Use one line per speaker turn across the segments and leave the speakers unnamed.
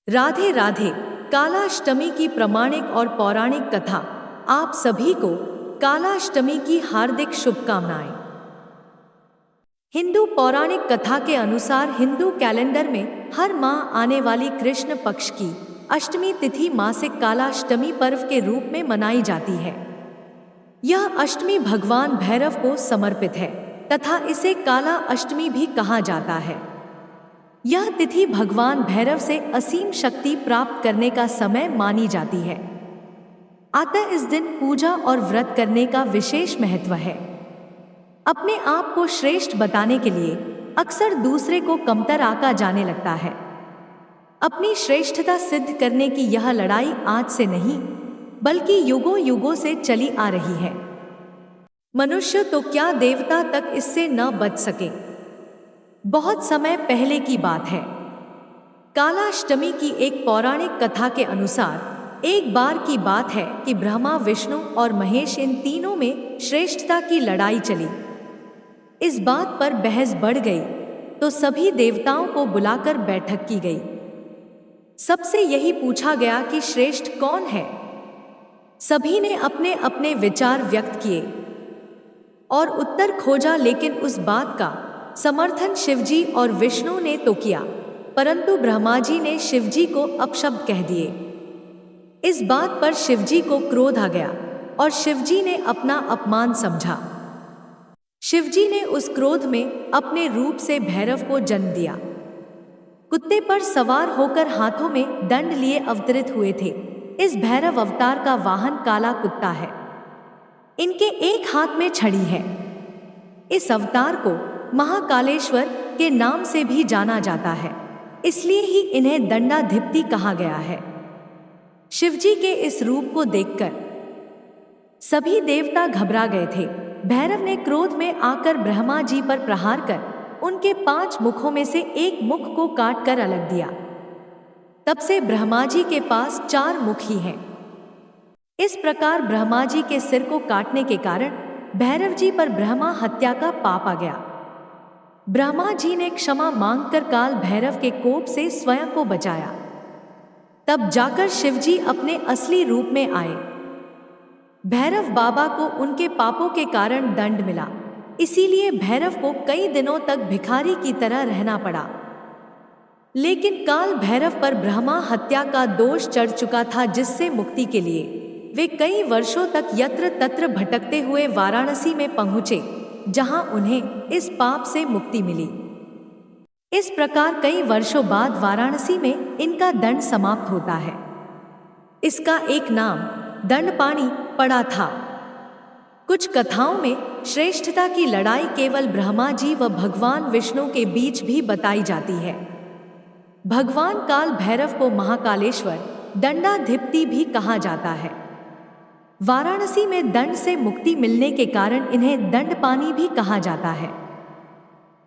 राधे राधे। कालाष्टमी की प्रमाणिक और पौराणिक कथा। आप सभी को कालाष्टमी की हार्दिक शुभकामनाएं। हिंदू पौराणिक कथा के अनुसार हिंदू कैलेंडर में हर माह आने वाली कृष्ण पक्ष की अष्टमी तिथि मासिक कालाष्टमी पर्व के रूप में मनाई जाती है। यह अष्टमी भगवान भैरव को समर्पित है तथा इसे काला अष्टमी भी कहा जाता है। यह तिथि भगवान भैरव से असीम शक्ति प्राप्त करने का समय मानी जाती है। अतः इस दिन पूजा और व्रत करने का विशेष महत्व है। अपने आप को श्रेष्ठ बताने के लिए अक्सर दूसरे को कमतर आंका जाने लगता है। अपनी श्रेष्ठता सिद्ध करने की यह लड़ाई आज से नहीं बल्कि युगों युगों से चली आ रही है। मनुष्य तो क्या देवता तक इससे न बच सके। बहुत समय पहले की बात है। कालाष्टमी की एक पौराणिक कथा के अनुसार एक बार की बात है कि ब्रह्मा, विष्णु और महेश इन तीनों में श्रेष्ठता की लड़ाई चली। इस बात पर बहस बढ़ गई तो सभी देवताओं को बुलाकर बैठक की गई। सबसे यही पूछा गया कि श्रेष्ठ कौन है। सभी ने अपने अपने विचार व्यक्त किए और उत्तर खोजा, लेकिन उस बात का समर्थन शिवजी और विष्णु ने तो किया, परंतु ब्रह्मा जी ने शिवजी को अपशब्द कह दिए। इस बात पर शिवजी को क्रोध आ गया और शिवजी ने अपना अपमान समझा। शिवजी ने उस क्रोध में अपने रूप से भैरव को जन्म दिया। कुत्ते पर सवार होकर हाथों में दंड लिए अवतरित हुए थे। इस भैरव अवतार का वाहन काला कुत्ता है। इनके एक हाथ में छड़ी है। इस अवतार को महाकालेश्वर के नाम से भी जाना जाता है, इसलिए ही इन्हें दंडाधिपति कहा गया है। शिवजी के इस रूप को देखकर सभी देवता घबरा गए थे। भैरव ने क्रोध में आकर ब्रह्मा जी पर प्रहार कर उनके 5 मुखों में से एक मुख को काट कर अलग दिया। तब से ब्रह्मा जी के पास 4 मुख ही हैं। इस प्रकार ब्रह्मा जी के सिर को काटने के कारण भैरव जी पर ब्रह्मा हत्या का पाप आ गया। ब्रह्मा जी ने क्षमा मांगकर काल भैरव के कोप से स्वयं को बचाया। तब जाकर शिवजी अपने असली रूप में आए। भैरव बाबा को उनके पापों के कारण दंड मिला, इसीलिए भैरव को कई दिनों तक भिखारी की तरह रहना पड़ा। लेकिन काल भैरव पर ब्रह्मा हत्या का दोष चढ़ चुका था, जिससे मुक्ति के लिए वे कई वर्षों तक यत्र तत्र भटकते हुए वाराणसी में पहुंचे, जहां उन्हें इस पाप से मुक्ति मिली। इस प्रकार कई वर्षों बाद वाराणसी में इनका दंड समाप्त होता है। इसका एक नाम दंडपाणि पड़ा था। कुछ कथाओं में श्रेष्ठता की लड़ाई केवल ब्रह्मा जी व भगवान विष्णु के बीच भी बताई जाती है। भगवान काल भैरव को महाकालेश्वर दंडाधिपति भी कहा जाता है। वाराणसी में दंड से मुक्ति मिलने के कारण इन्हें दंडपाणि भी कहा जाता है।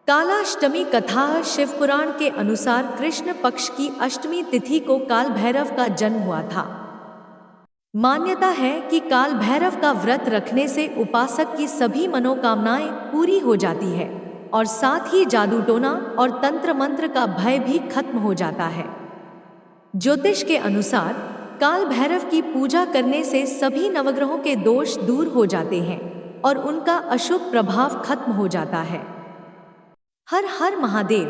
कालाष्टमी कथा शिव पुराण के अनुसार कृष्ण पक्ष की अष्टमी तिथि को काल भैरव का जन्म हुआ था। मान्यता है कि काल भैरव का व्रत रखने से उपासक की सभी मनोकामनाएं पूरी हो जाती है और साथ ही जादू टोना और तंत्र मंत्र का भय भी खत्म हो जाता है। ज्योतिष के अनुसार काल भैरव की पूजा करने से सभी नवग्रहों के दोष दूर हो जाते हैं और उनका अशुभ प्रभाव खत्म हो जाता है। हर हर महादेव।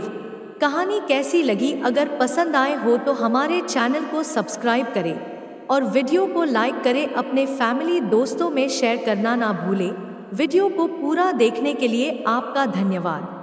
कहानी कैसी लगी? अगर पसंद आए हो तो हमारे चैनल को सब्सक्राइब करें और वीडियो को लाइक करें। अपने फैमिली दोस्तों में शेयर करना ना भूलें। वीडियो को पूरा देखने के लिए आपका धन्यवाद।